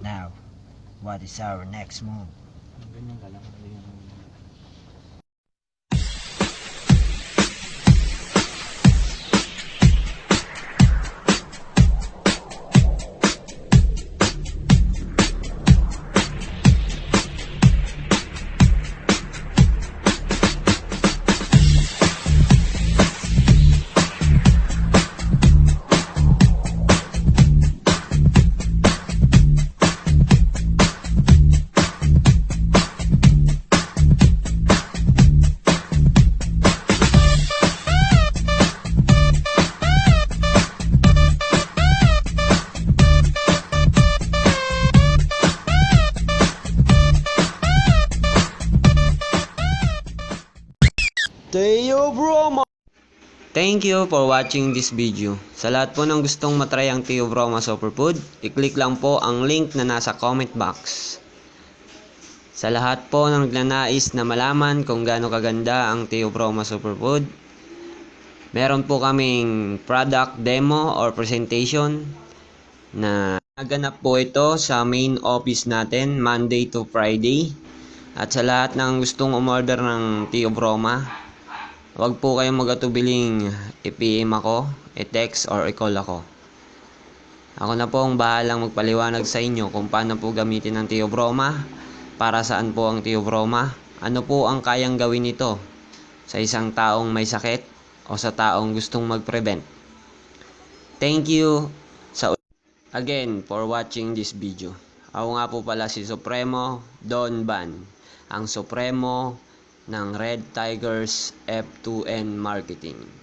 Now, what is our next move? Ganyan ka lang. Theobroma! Thank you for watching this video. Sa lahat po ng gustong matry ang Theobroma Superfood, i-click lang po ang link na nasa comment box. Sa lahat po ng nagnanais na malaman kung gaano kaganda ang Theobroma Superfood, meron po kaming product demo or presentation na naganap po ito sa main office natin Monday to Friday. At sa lahat ng gustong umorder ng Theobroma, huwag po kayong magatubiling i-PM ako, i-text or i-call ako. Ako na po ang bahalang magpaliwanag sa inyo kung paano po gamitin ang Theobroma, para saan po ang Theobroma, ano po ang kayang gawin nito sa isang taong may sakit o sa taong gustong mag-prevent. Thank you again for watching this video. Ako nga po pala si Supremo Don Ban, ang Supremo ng Red Tigers F2N Marketing.